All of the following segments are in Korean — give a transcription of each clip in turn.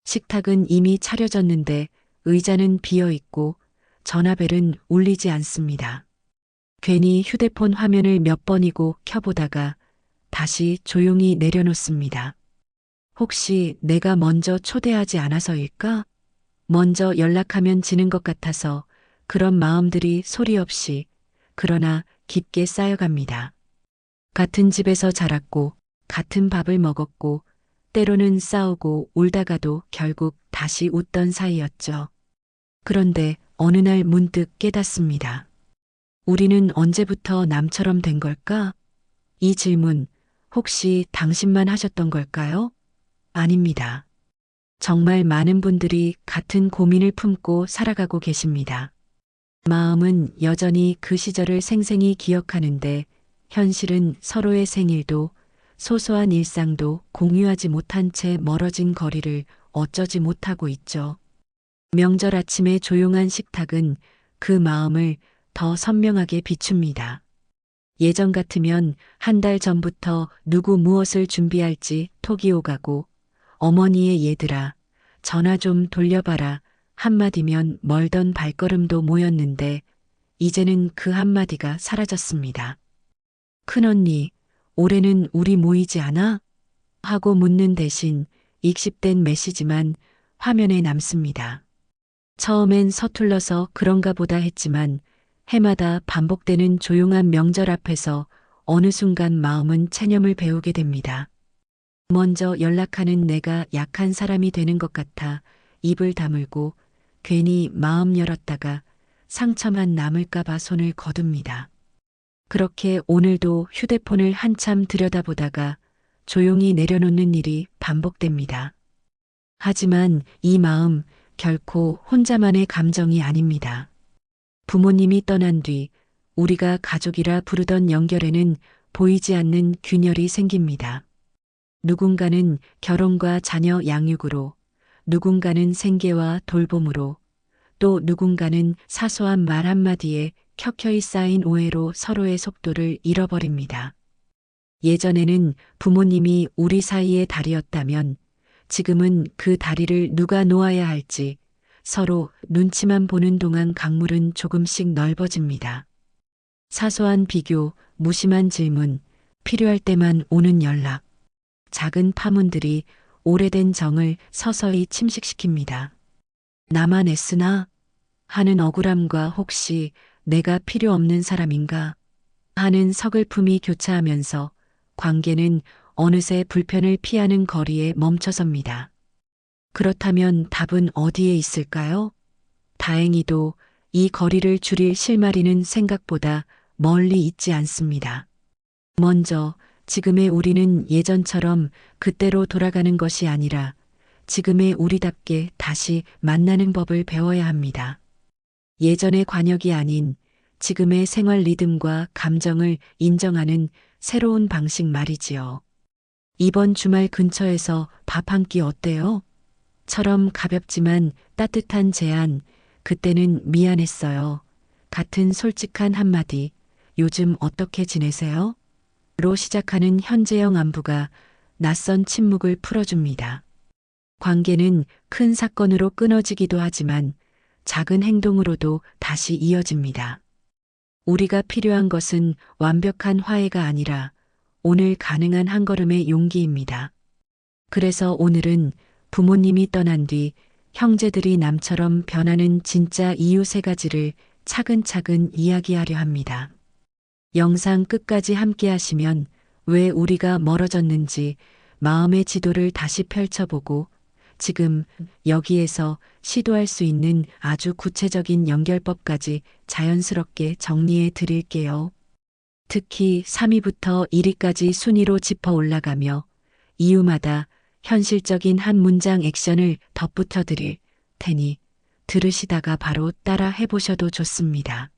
식탁은 이미 차려졌는데 의자는 비어 있고 전화벨은 울리지 않습니다. 괜히 휴대폰 화면을 몇 번이고 켜보다가 다시 조용히 내려놓습니다. 혹시 내가 먼저 초대하지 않아서일까? 먼저 연락하면 지는 것 같아서 그런 마음들이 소리 없이 그러나 깊게 쌓여갑니다. 같은 집에서 자랐고 같은 밥을 먹었고 때로는 싸우고 울다가도 결국 다시 웃던 사이였죠. 그런데 어느 날 문득 깨닫습니다. 우리는 언제부터 남처럼 된 걸까? 이 질문 혹시 당신만 하셨던 걸까요? 아닙니다. 정말 많은 분들이 같은 고민을 품고 살아가고 계십니다. 마음은 여전히 그 시절을 생생히 기억하는데 현실은 서로의 생일도 소소한 일상도 공유하지 못한 채 멀어진 거리를 어쩌지 못하고 있죠. 명절 아침의 조용한 식탁은 그 마음을 더 선명하게 비춥니다. 예전 같으면 한 달 전부터 누구 무엇을 준비할지 톡이 오가고 어머니의 얘들아 전화 좀 돌려봐라 한마디면 멀던 발걸음도 모였는데 이제는 그 한마디가 사라졌습니다. 큰언니, 올해는 우리 모이지 않아? 하고 묻는 대신 익십된 메시지만 화면에 남습니다. 처음엔 서툴러서 그런가 보다 했지만 해마다 반복되는 조용한 명절 앞에서 어느 순간 마음은 체념을 배우게 됩니다. 먼저 연락하는 내가 약한 사람이 되는 것 같아 입을 다물고 괜히 마음 열었다가 상처만 남을까봐 손을 거둡니다. 그렇게 오늘도 휴대폰을 한참 들여다보다가 조용히 내려놓는 일이 반복됩니다. 하지만 이 마음 결코 혼자만의 감정이 아닙니다. 부모님이 떠난 뒤 우리가 가족이라 부르던 연결에는 보이지 않는 균열이 생깁니다. 누군가는 결혼과 자녀 양육으로, 누군가는 생계와 돌봄으로, 또 누군가는 사소한 말 한마디에 켜켜이 쌓인 오해로 서로의 속도를 잃어버립니다. 예전에는 부모님이 우리 사이의 다리였다면 지금은 그 다리를 누가 놓아야 할지 서로 눈치만 보는 동안 강물은 조금씩 넓어집니다. 사소한 비교, 무심한 질문, 필요할 때만 오는 연락, 작은 파문들이 오래된 정을 서서히 침식시킵니다. 나만 애쓰나? 하는 억울함과 혹시 내가 필요 없는 사람인가? 하는 서글픔이 교차하면서 관계는 어느새 불편을 피하는 거리에 멈춰섭니다. 그렇다면 답은 어디에 있을까요? 다행히도 이 거리를 줄일 실마리는 생각보다 멀리 있지 않습니다. 먼저 지금의 우리는 예전처럼 그때로 돌아가는 것이 아니라 지금의 우리답게 다시 만나는 법을 배워야 합니다. 예전의 관역이 아닌 지금의 생활 리듬과 감정을 인정하는 새로운 방식 말이지요. 이번 주말 근처에서 밥 한 끼 어때요? 처럼 가볍지만 따뜻한 제안, 그때는 미안했어요. 같은 솔직한 한마디, 요즘 어떻게 지내세요? 로 시작하는 현재형 안부가 낯선 침묵을 풀어줍니다. 관계는 큰 사건으로 끊어지기도 하지만 작은 행동으로도 다시 이어집니다. 우리가 필요한 것은 완벽한 화해가 아니라 오늘 가능한 한 걸음의 용기입니다. 그래서 오늘은 부모님이 떠난 뒤 형제들이 남처럼 변하는 진짜 이유 3가지를 차근차근 이야기하려 합니다. 영상 끝까지 함께 하시면 왜 우리가 멀어졌는지 마음의 지도를 다시 펼쳐보고 지금 여기에서 시도할 수 있는 아주 구체적인 연결법까지 자연스럽게 정리해 드릴게요. 특히 3위부터 1위까지 순위로 짚어 올라가며 이유마다 현실적인 한 문장 액션을 덧붙여 드릴 테니 들으시다가 바로 따라 해보셔도 좋습니다.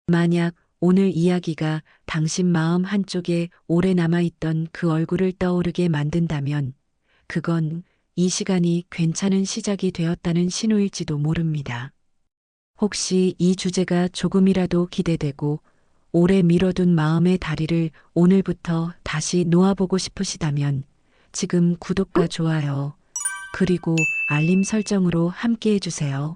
만약 오늘 이야기가 당신 마음 한쪽에 오래 남아있던 그 얼굴을 떠오르게 만든다면 그건 이 시간이 괜찮은 시작이 되었다는 신호일지도 모릅니다. 혹시 이 주제가 조금이라도 기대되고 오래 미뤄둔 마음의 다리를 오늘부터 다시 놓아보고 싶으시다면 지금 구독과 좋아요, 그리고 알림 설정으로 함께 해주세요.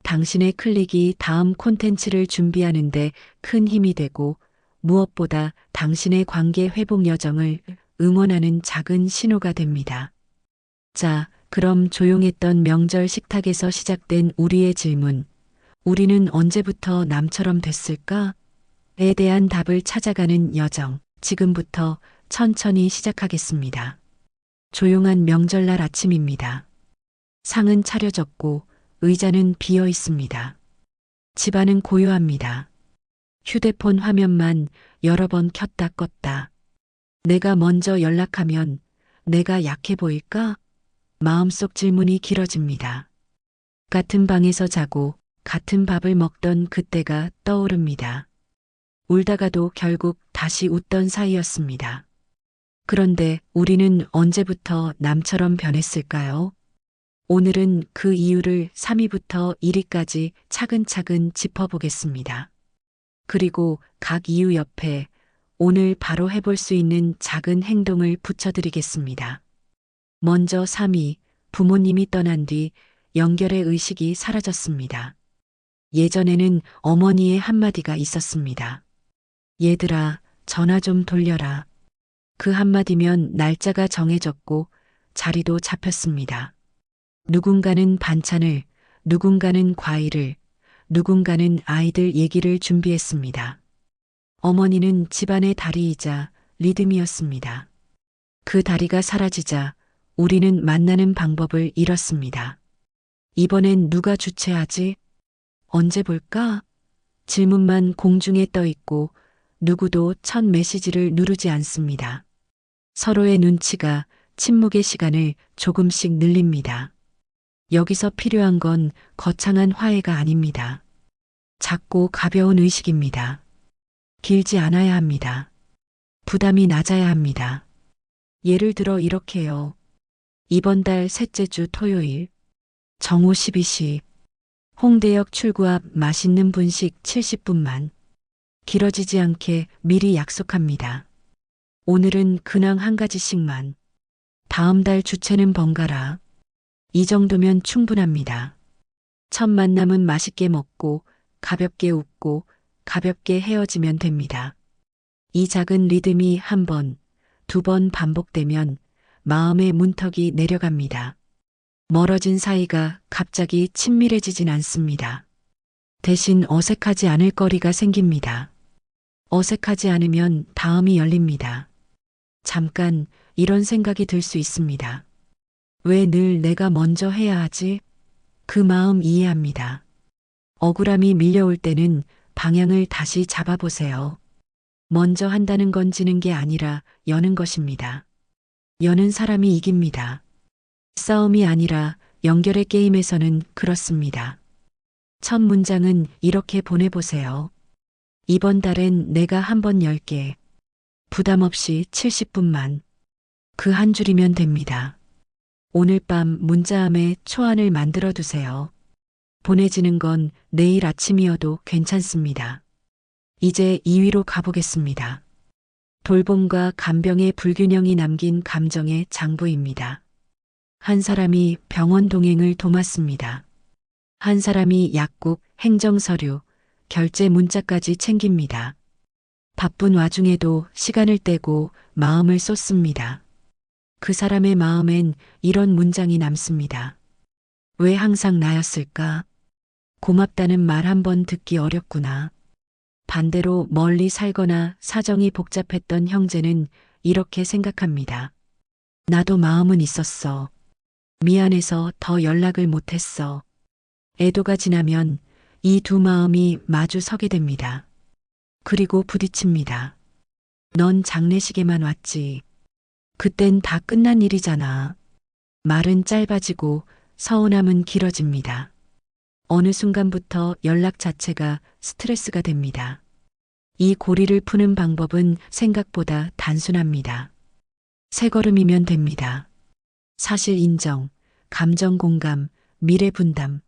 당신의 클릭이 다음 콘텐츠를 준비하는데 큰 힘이 되고 무엇보다 당신의 관계 회복 여정을 응원하는 작은 신호가 됩니다. 자, 그럼 조용했던 명절 식탁에서 시작된 우리의 질문. 우리는 언제부터 남처럼 됐을까? 에 대한 답을 찾아가는 여정. 지금부터 천천히 시작하겠습니다. 조용한 명절날 아침입니다. 상은 차려졌고 의자는 비어 있습니다. 집안은 고요합니다. 휴대폰 화면만 여러 번 켰다 껐다. 내가 먼저 연락하면 내가 약해 보일까? 마음속 질문이 길어집니다. 같은 방에서 자고 같은 밥을 먹던 그때가 떠오릅니다. 울다가도 결국 다시 웃던 사이였습니다. 그런데 우리는 언제부터 남처럼 변했을까요? 오늘은 그 이유를 3위부터 1위까지 차근차근 짚어보겠습니다. 그리고 각 이유 옆에 오늘 바로 해볼 수 있는 작은 행동을 붙여드리겠습니다. 먼저 3위, 부모님이 떠난 뒤 연결의 의식이 사라졌습니다. 예전에는 어머니의 한마디가 있었습니다. 얘들아, 전화 좀 돌려라. 그 한마디면 날짜가 정해졌고 자리도 잡혔습니다. 누군가는 반찬을, 누군가는 과일을, 누군가는 아이들 얘기를 준비했습니다. 어머니는 집안의 다리이자 리듬이었습니다. 그 다리가 사라지자 우리는 만나는 방법을 잃었습니다. 이번엔 누가 주최하지? 언제 볼까? 질문만 공중에 떠 있고 누구도 첫 메시지를 누르지 않습니다. 서로의 눈치가 침묵의 시간을 조금씩 늘립니다. 여기서 필요한 건 거창한 화해가 아닙니다. 작고 가벼운 의식입니다. 길지 않아야 합니다. 부담이 낮아야 합니다. 예를 들어 이렇게요. 이번 달 셋째 주 토요일 정오 12시 홍대역 출구 앞 맛있는 분식 70분만 길어지지 않게 미리 약속합니다. 오늘은 근황 한 가지씩만. 다음 달 주체는 번갈아. 이 정도면 충분합니다. 첫 만남은 맛있게 먹고 가볍게 웃고 가볍게 헤어지면 됩니다. 이 작은 리듬이 한 번, 두 번 반복되면 마음의 문턱이 내려갑니다. 멀어진 사이가 갑자기 친밀해지진 않습니다. 대신 어색하지 않을 거리가 생깁니다. 어색하지 않으면 다음이 열립니다. 잠깐 이런 생각이 들 수 있습니다. 왜 늘 내가 먼저 해야 하지? 그 마음 이해합니다. 억울함이 밀려올 때는 방향을 다시 잡아보세요. 먼저 한다는 건 지는 게 아니라 여는 것입니다. 여는 사람이 이깁니다. 싸움이 아니라 연결의 게임에서는 그렇습니다. 첫 문장은 이렇게 보내보세요. 이번 달엔 내가 한 번 10개. 부담 없이 70분만. 그 한 줄이면 됩니다. 오늘 밤 문자함에 초안을 만들어 두세요. 보내지는 건 내일 아침이어도 괜찮습니다. 이제 2위로 가보겠습니다. 돌봄과 간병의 불균형이 남긴 감정의 장부입니다. 한 사람이 병원 동행을 도맡습니다. 한 사람이 약국, 행정서류, 결제 문자까지 챙깁니다. 바쁜 와중에도 시간을 떼고 마음을 쏟습니다. 그 사람의 마음엔 이런 문장이 남습니다. 왜 항상 나였을까? 고맙다는 말 한 번 듣기 어렵구나. 반대로 멀리 살거나 사정이 복잡했던 형제는 이렇게 생각합니다. 나도 마음은 있었어. 미안해서 더 연락을 못했어. 애도가 지나면 이 두 마음이 마주 서게 됩니다. 그리고 부딪힙니다. 넌 장례식에만 왔지. 그땐 다 끝난 일이잖아. 말은 짧아지고 서운함은 길어집니다. 어느 순간부터 연락 자체가 스트레스가 됩니다. 이 고리를 푸는 방법은 생각보다 단순합니다. 세 걸음이면 됩니다. 사실 인정, 감정 공감, 미래 분담.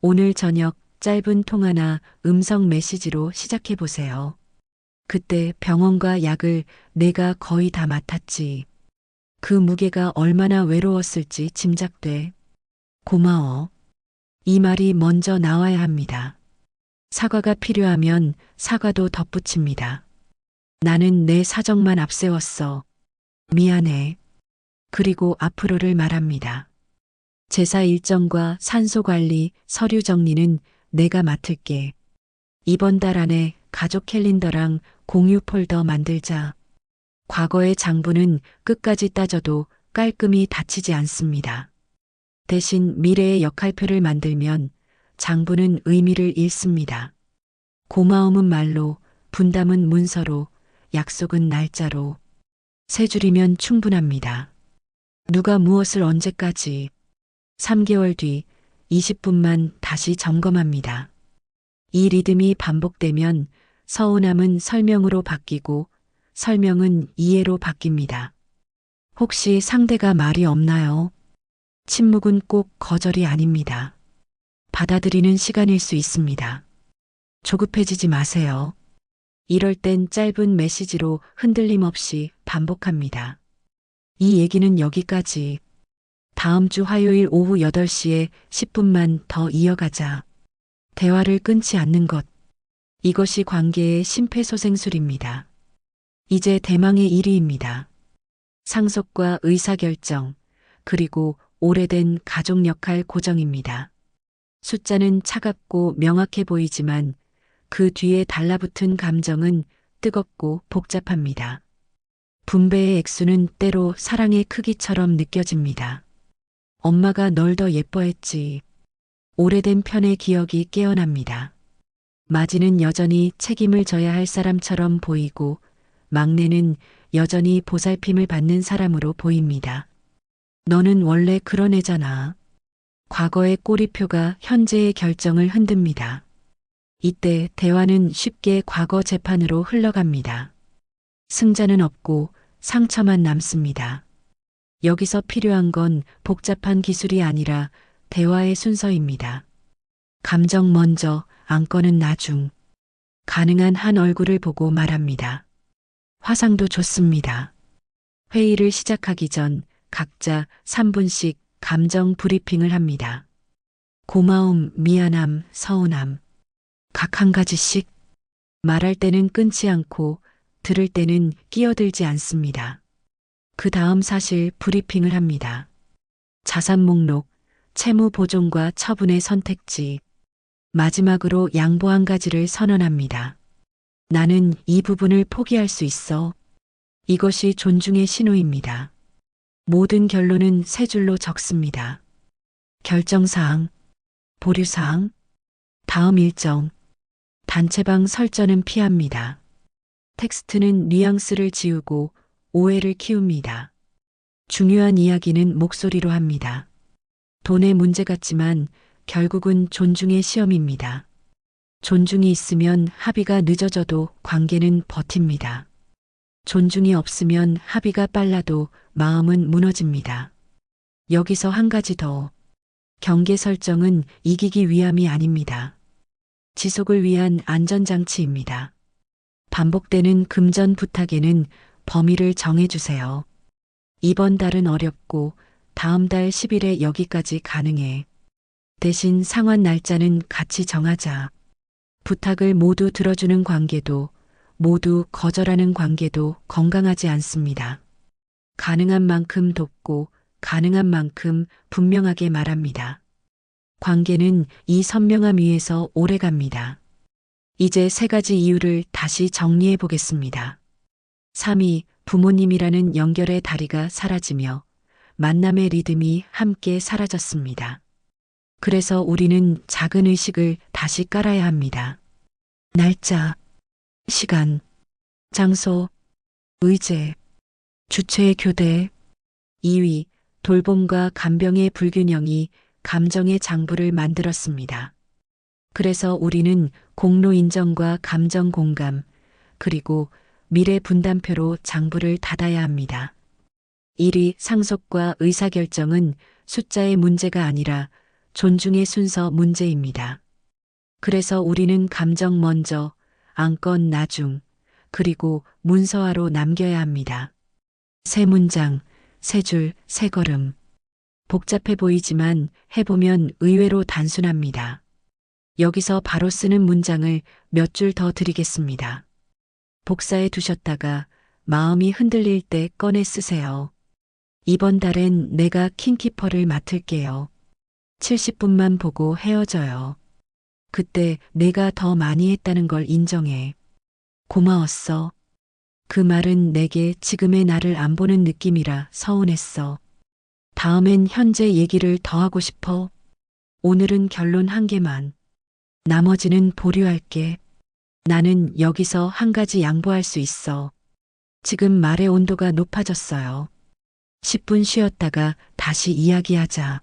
오늘 저녁 짧은 통화나 음성 메시지로 시작해 보세요. 그때 병원과 약을 내가 거의 다 맡았지. 그 무게가 얼마나 외로웠을지 짐작돼. 고마워. 이 말이 먼저 나와야 합니다. 사과가 필요하면 사과도 덧붙입니다. 나는 내 사정만 앞세웠어. 미안해. 그리고 앞으로를 말합니다. 제사 일정과 산소 관리, 서류 정리는 내가 맡을게. 이번 달 안에 가족 캘린더랑 공유 폴더 만들자. 과거의 장부는 끝까지 따져도 깔끔히 닫히지 않습니다. 대신 미래의 역할표를 만들면 장부는 의미를 잃습니다. 고마움은 말로, 분담은 문서로, 약속은 날짜로. 세 줄이면 충분합니다. 누가 무엇을 언제까지. 3개월 뒤 20분만 다시 점검합니다. 이 리듬이 반복되면 서운함은 설명으로 바뀌고 설명은 이해로 바뀝니다. 혹시 상대가 말이 없나요? 침묵은 꼭 거절이 아닙니다. 받아들이는 시간일 수 있습니다. 조급해지지 마세요. 이럴 땐 짧은 메시지로 흔들림 없이 반복합니다. 이 얘기는 여기까지. 다음 주 화요일 오후 8시에 10분만 더 이어가자. 대화를 끊지 않는 것. 이것이 관계의 심폐소생술입니다. 이제 대망의 1위입니다. 상속과 의사결정, 그리고 오래된 가족 역할 고정입니다. 숫자는 차갑고 명확해 보이지만 그 뒤에 달라붙은 감정은 뜨겁고 복잡합니다. 분배의 액수는 때로 사랑의 크기처럼 느껴집니다. 엄마가 널 더 예뻐했지. 오래된 편의 기억이 깨어납니다. 마지는 여전히 책임을 져야 할 사람처럼 보이고 막내는 여전히 보살핌을 받는 사람으로 보입니다. 너는 원래 그런 애잖아. 과거의 꼬리표가 현재의 결정을 흔듭니다. 이때 대화는 쉽게 과거 재판으로 흘러갑니다. 승자는 없고 상처만 남습니다. 여기서 필요한 건 복잡한 기술이 아니라 대화의 순서입니다. 감정 먼저, 안건은 나중. 가능한 한 얼굴을 보고 말합니다. 화상도 좋습니다. 회의를 시작하기 전 각자 3분씩 감정 브리핑을 합니다. 고마움, 미안함, 서운함. 각 한 가지씩. 말할 때는 끊지 않고 들을 때는 끼어들지 않습니다. 그 다음 사실 브리핑을 합니다. 자산 목록, 채무 보존과 처분의 선택지. 마지막으로 양보 한 가지를 선언합니다. 나는 이 부분을 포기할 수 있어. 이것이 존중의 신호입니다. 모든 결론은 세 줄로 적습니다. 결정사항, 보류사항, 다음 일정, 단체방 설전은 피합니다. 텍스트는 뉘앙스를 지우고 오해를 키웁니다. 중요한 이야기는 목소리로 합니다. 돈의 문제 같지만 결국은 존중의 시험입니다. 존중이 있으면 합의가 늦어져도 관계는 버팁니다. 존중이 없으면 합의가 빨라도 마음은 무너집니다. 여기서 한 가지 더. 경계 설정은 이기기 위함이 아닙니다. 지속을 위한 안전장치입니다. 반복되는 금전 부탁에는 범위를 정해주세요. 이번 달은 어렵고 다음 달 10일에 여기까지 가능해. 대신 상환 날짜는 같이 정하자. 부탁을 모두 들어주는 관계도 모두 거절하는 관계도 건강하지 않습니다. 가능한 만큼 돕고 가능한 만큼 분명하게 말합니다. 관계는 이 선명함 위에서 오래갑니다. 이제 세 가지 이유를 다시 정리해 보겠습니다. 3위, 부모님이라는 연결의 다리가 사라지며 만남의 리듬이 함께 사라졌습니다. 그래서 우리는 작은 의식을 다시 깔아야 합니다. 날짜, 시간, 장소, 의제, 주체의 교대. 2위, 돌봄과 간병의 불균형이 감정의 장부를 만들었습니다. 그래서 우리는 공로 인정과 감정 공감, 그리고 미래 분담표로 장부를 닫아야 합니다. 1위, 상속과 의사결정은 숫자의 문제가 아니라 존중의 순서 문제입니다. 그래서 우리는 감정 먼저, 안건 나중, 그리고 문서화로 남겨야 합니다. 세 문장, 세 줄, 세 걸음. 복잡해 보이지만 해보면 의외로 단순합니다. 여기서 바로 쓰는 문장을 몇 줄 더 드리겠습니다. 복사해 두셨다가 마음이 흔들릴 때 꺼내 쓰세요. 이번 달엔 내가 킹키퍼를 맡을게요. 70분만 보고 헤어져요. 그때 내가 더 많이 했다는 걸 인정해. 고마웠어. 그 말은 내게 지금의 나를 안 보는 느낌이라 서운했어. 다음엔 현재 얘기를 더 하고 싶어. 오늘은 결론 한 개만. 나머지는 보류할게. 나는 여기서 한 가지 양보할 수 있어. 지금 말의 온도가 높아졌어요. 10분 쉬었다가 다시 이야기하자.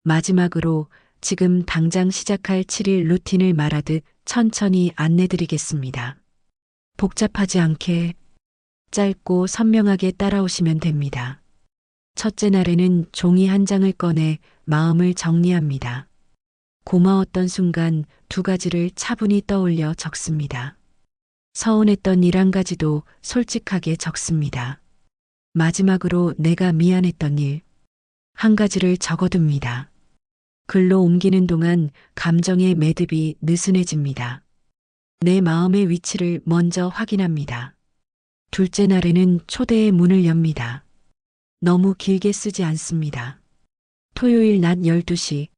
마지막으로 지금 당장 시작할 7일 루틴을 말하듯 천천히 안내드리겠습니다. 복잡하지 않게 짧고 선명하게 따라오시면 됩니다. 첫째 날에는 종이 한 장을 꺼내 마음을 정리합니다. 고마웠던 순간 두 가지를 차분히 떠올려 적습니다. 서운했던 일 한 가지도 솔직하게 적습니다. 마지막으로 내가 미안했던 일 한 가지를 적어둡니다. 글로 옮기는 동안 감정의 매듭이 느슨해집니다. 내 마음의 위치를 먼저 확인합니다. 둘째 날에는 초대의 문을 엽니다. 너무 길게 쓰지 않습니다. 토요일 낮 12시,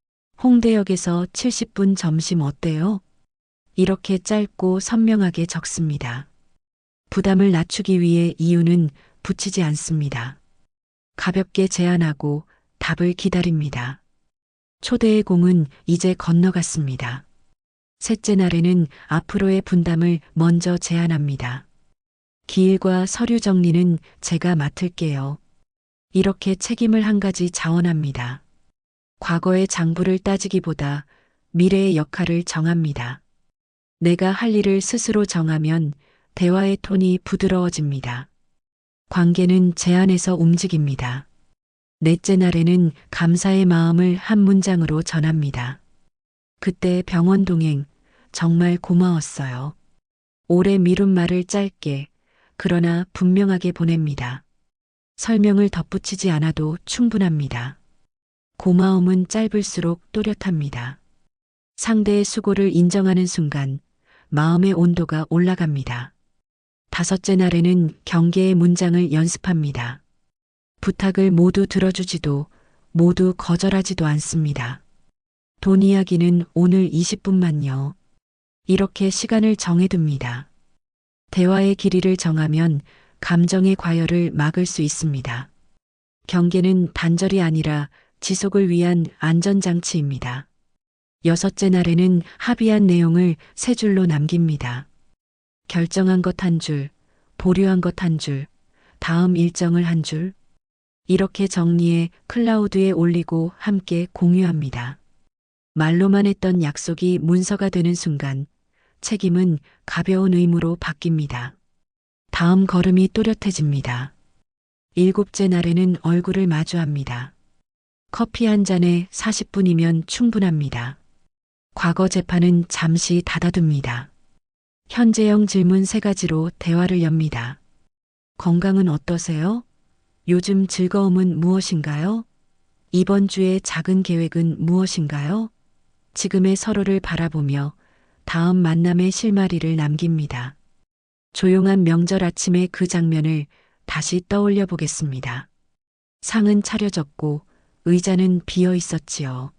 홍대역에서 70분 점심 어때요? 이렇게 짧고 선명하게 적습니다. 부담을 낮추기 위해 이유는 붙이지 않습니다. 가볍게 제안하고 답을 기다립니다. 초대의 공은 이제 건너갔습니다. 셋째 날에는 앞으로의 분담을 먼저 제안합니다. 기일과 서류 정리는 제가 맡을게요. 이렇게 책임을 한 가지 자원합니다. 과거의 장부를 따지기보다 미래의 역할을 정합니다. 내가 할 일을 스스로 정하면 대화의 톤이 부드러워집니다. 관계는 제안에서 움직입니다. 넷째 날에는 감사의 마음을 한 문장으로 전합니다. 그때 병원 동행 정말 고마웠어요. 오래 미룬 말을 짧게 그러나 분명하게 보냅니다. 설명을 덧붙이지 않아도 충분합니다. 고마움은 짧을수록 또렷합니다. 상대의 수고를 인정하는 순간 마음의 온도가 올라갑니다. 다섯째 날에는 경계의 문장을 연습합니다. 부탁을 모두 들어주지도 모두 거절하지도 않습니다. 돈 이야기는 오늘 20분만요. 이렇게 시간을 정해둡니다. 대화의 길이를 정하면 감정의 과열을 막을 수 있습니다. 경계는 단절이 아니라 지속을 위한 안전장치입니다. 여섯째 날에는 합의한 내용을 세 줄로 남깁니다. 결정한 것 한 줄, 보류한 것 한 줄, 다음 일정을 한 줄. 이렇게 정리해 클라우드에 올리고 함께 공유합니다. 말로만 했던 약속이 문서가 되는 순간 책임은 가벼운 의무로 바뀝니다. 다음 걸음이 또렷해집니다. 일곱째 날에는 얼굴을 마주합니다. 커피 한 잔에 40분이면 충분합니다. 과거 재판은 잠시 닫아둡니다. 현재형 질문 3가지로 대화를 엽니다. 건강은 어떠세요? 요즘 즐거움은 무엇인가요? 이번 주의 작은 계획은 무엇인가요? 지금의 서로를 바라보며 다음 만남의 실마리를 남깁니다. 조용한 명절 아침의 그 장면을 다시 떠올려 보겠습니다. 상은 차려졌고 의자는 비어 있었지요.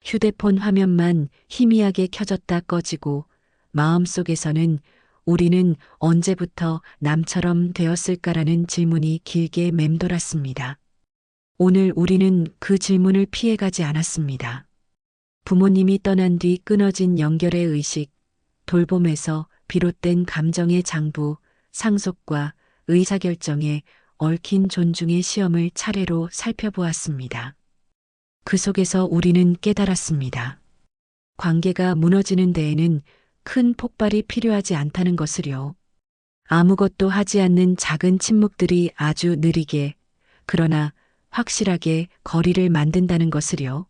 휴대폰 화면만 희미하게 켜졌다 꺼지고 마음속에서는 우리는 언제부터 남처럼 되었을까라는 질문이 길게 맴돌았습니다. 오늘 우리는 그 질문을 피해가지 않았습니다. 부모님이 떠난 뒤 끊어진 연결의 의식, 돌봄에서 비롯된 감정의 장부, 상속과 의사결정에 얽힌 존중의 시험을 차례로 살펴보았습니다. 그 속에서 우리는 깨달았습니다. 관계가 무너지는 데에는 큰 폭발이 필요하지 않다는 것을요. 아무것도 하지 않는 작은 침묵들이 아주 느리게, 그러나 확실하게 거리를 만든다는 것을요.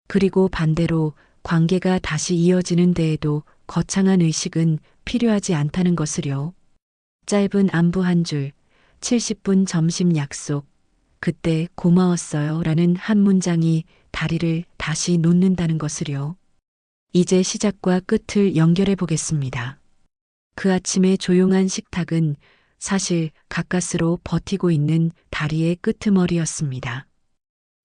그리고 반대로 관계가 다시 이어지는 데에도 거창한 의식은 필요하지 않다는 것을요. 짧은 안부 한 줄, 70분 점심 약속, 그때 고마웠어요 라는 한 문장이 다리를 다시 놓는다는 것을요. 이제 시작과 끝을 연결해 보겠습니다. 그 아침의 조용한 식탁은 사실 가까스로 버티고 있는 다리의 끄트머리였습니다.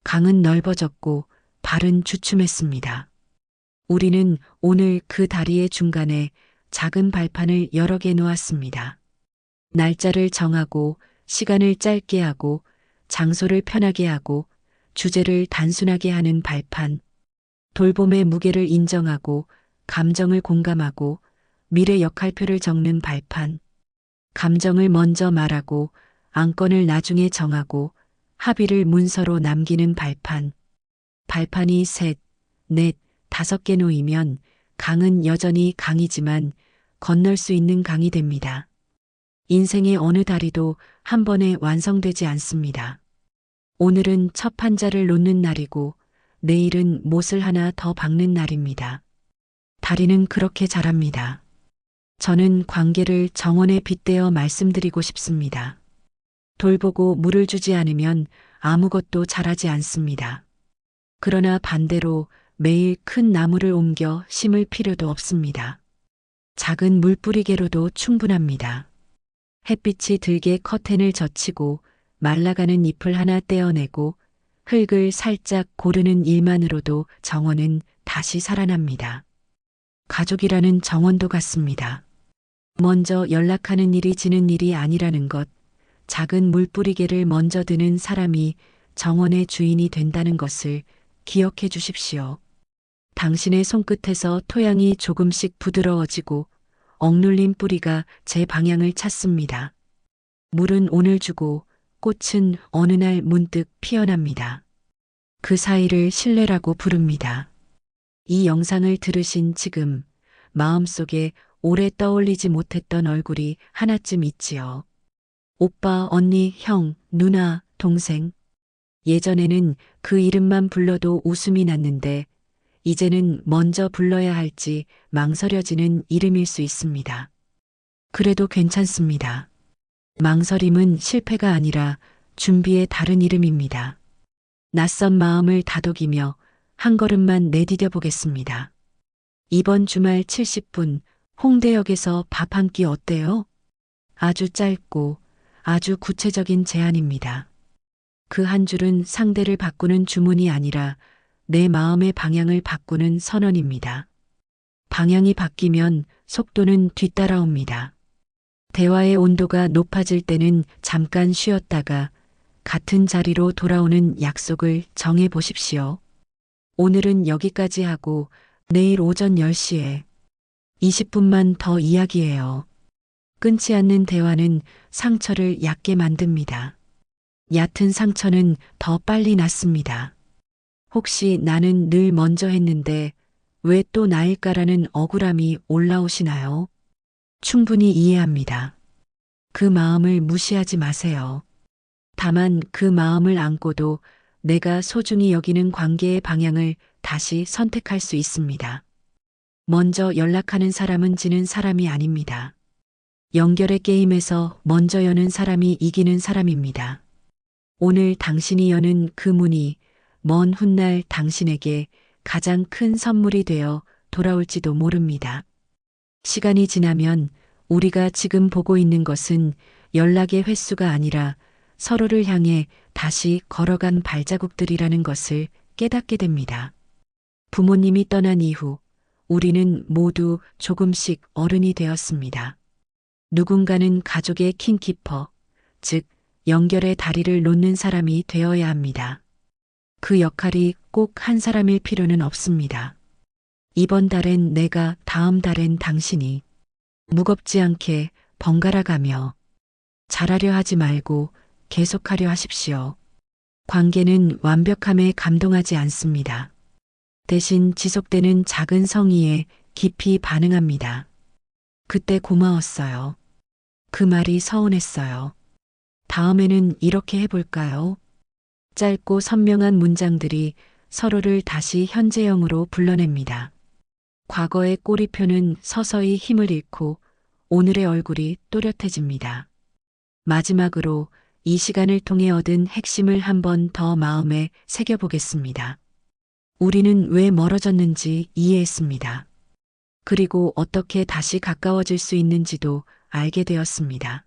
강은 넓어졌고 발은 주춤했습니다. 우리는 오늘 그 다리의 중간에 작은 발판을 여러 개 놓았습니다. 날짜를 정하고 시간을 짧게 하고 장소를 편하게 하고 주제를 단순하게 하는 발판. 돌봄의 무게를 인정하고 감정을 공감하고 미래 역할표를 적는 발판. 감정을 먼저 말하고 안건을 나중에 정하고 합의를 문서로 남기는 발판. 발판이 셋, 넷, 5개 놓이면 강은 여전히 강이지만 건널 수 있는 강이 됩니다. 인생의 어느 다리도 한 번에 완성되지 않습니다. 오늘은 첫 판자를 놓는 날이고 내일은 못을 하나 더 박는 날입니다. 다리는 그렇게 자랍니다. 저는 관계를 정원에 빗대어 말씀드리고 싶습니다. 돌보고 물을 주지 않으면 아무것도 자라지 않습니다. 그러나 반대로 매일 큰 나무를 옮겨 심을 필요도 없습니다. 작은 물뿌리개로도 충분합니다. 햇빛이 들게 커튼을 젖히고 말라가는 잎을 하나 떼어내고 흙을 살짝 고르는 일만으로도 정원은 다시 살아납니다. 가족이라는 정원도 같습니다. 먼저 연락하는 일이 지는 일이 아니라는 것, 작은 물뿌리개를 먼저 드는 사람이 정원의 주인이 된다는 것을 기억해 주십시오. 당신의 손끝에서 토양이 조금씩 부드러워지고 억눌린 뿌리가 제 방향을 찾습니다. 물은 오늘 주고 꽃은 어느 날 문득 피어납니다. 그 사이를 신뢰라고 부릅니다. 이 영상을 들으신 지금 마음속에 오래 떠올리지 못했던 얼굴이 하나쯤 있지요. 오빠, 언니, 형, 누나, 동생. 예전에는 그 이름만 불러도 웃음이 났는데 이제는 먼저 불러야 할지 망설여지는 이름일 수 있습니다. 그래도 괜찮습니다. 망설임은 실패가 아니라 준비의 다른 이름입니다. 낯선 마음을 다독이며 한 걸음만 내디뎌 보겠습니다. 이번 주말 70분 홍대역에서 밥 한 끼 어때요? 아주 짧고 아주 구체적인 제안입니다. 그 한 줄은 상대를 바꾸는 주문이 아니라 내 마음의 방향을 바꾸는 선언입니다. 방향이 바뀌면 속도는 뒤따라옵니다. 대화의 온도가 높아질 때는 잠깐 쉬었다가 같은 자리로 돌아오는 약속을 정해 보십시오. 오늘은 여기까지 하고 내일 오전 10시에 20분만 더 이야기해요. 끊지 않는 대화는 상처를 얕게 만듭니다. 얕은 상처는 더 빨리 낫습니다. 혹시 나는 늘 먼저 했는데 왜 또 나일까라는 억울함이 올라오시나요? 충분히 이해합니다. 그 마음을 무시하지 마세요. 다만 그 마음을 안고도 내가 소중히 여기는 관계의 방향을 다시 선택할 수 있습니다. 먼저 연락하는 사람은 지는 사람이 아닙니다. 연결의 게임에서 먼저 여는 사람이 이기는 사람입니다. 오늘 당신이 여는 그 문이 먼 훗날 당신에게 가장 큰 선물이 되어 돌아올지도 모릅니다. 시간이 지나면 우리가 지금 보고 있는 것은 연락의 횟수가 아니라 서로를 향해 다시 걸어간 발자국들이라는 것을 깨닫게 됩니다. 부모님이 떠난 이후 우리는 모두 조금씩 어른이 되었습니다. 누군가는 가족의 킹키퍼, 즉 연결의 다리를 놓는 사람이 되어야 합니다. 그 역할이 꼭 한 사람일 필요는 없습니다. 이번 달엔 내가, 다음 달엔 당신이 무겁지 않게 번갈아 가며 잘하려 하지 말고 계속하려 하십시오. 관계는 완벽함에 감동하지 않습니다. 대신 지속되는 작은 성의에 깊이 반응합니다. 그때 고마웠어요. 그 말이 서운했어요. 다음에는 이렇게 해볼까요? 짧고 선명한 문장들이 서로를 다시 현재형으로 불러냅니다. 과거의 꼬리표는 서서히 힘을 잃고 오늘의 얼굴이 또렷해집니다. 마지막으로 이 시간을 통해 얻은 핵심을 한 번 더 마음에 새겨보겠습니다. 우리는 왜 멀어졌는지 이해했습니다. 그리고 어떻게 다시 가까워질 수 있는지도 알게 되었습니다.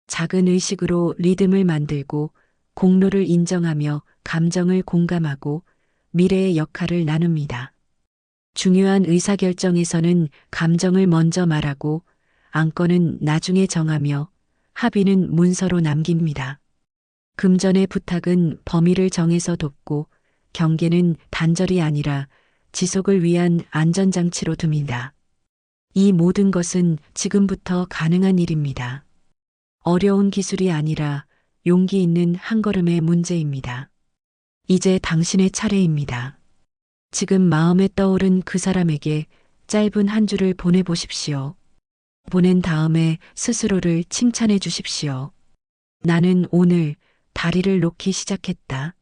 작은 의식으로 리듬을 만들고 공로를 인정하며 감정을 공감하고 미래의 역할을 나눕니다. 중요한 의사결정에서는 감정을 먼저 말하고 안건은 나중에 정하며 합의는 문서로 남깁니다. 금전의 부탁은 범위를 정해서 돕고 경계는 단절이 아니라 지속을 위한 안전장치로 둡니다. 이 모든 것은 지금부터 가능한 일입니다. 어려운 기술이 아니라 용기 있는 한 걸음의 문제입니다. 이제 당신의 차례입니다. 지금 마음에 떠오른 그 사람에게 짧은 한 줄을 보내보십시오. 보낸 다음에 스스로를 칭찬해 주십시오. 나는 오늘 다리를 놓기 시작했다.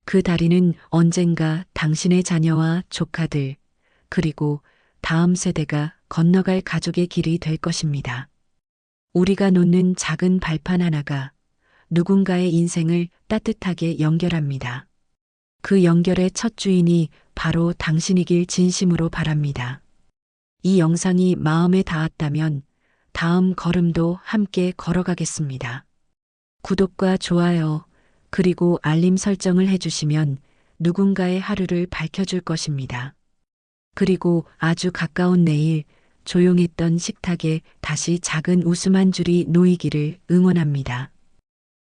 그 다리는 언젠가 당신의 자녀와 조카들, 그리고 다음 세대가 건너갈 가족의 길이 될 것입니다. 우리가 놓는 작은 발판 하나가 누군가의 인생을 따뜻하게 연결합니다. 그 연결의 첫 주인이 바로 당신이길 진심으로 바랍니다. 이 영상이 마음에 닿았다면 다음 걸음도 함께 걸어가겠습니다. 구독과 좋아요, 그리고 알림 설정을 해주시면 누군가의 하루를 밝혀줄 것입니다. 그리고 아주 가까운 내일 조용했던 식탁에 다시 작은 웃음 한 줄이 놓이기를 응원합니다.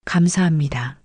감사합니다.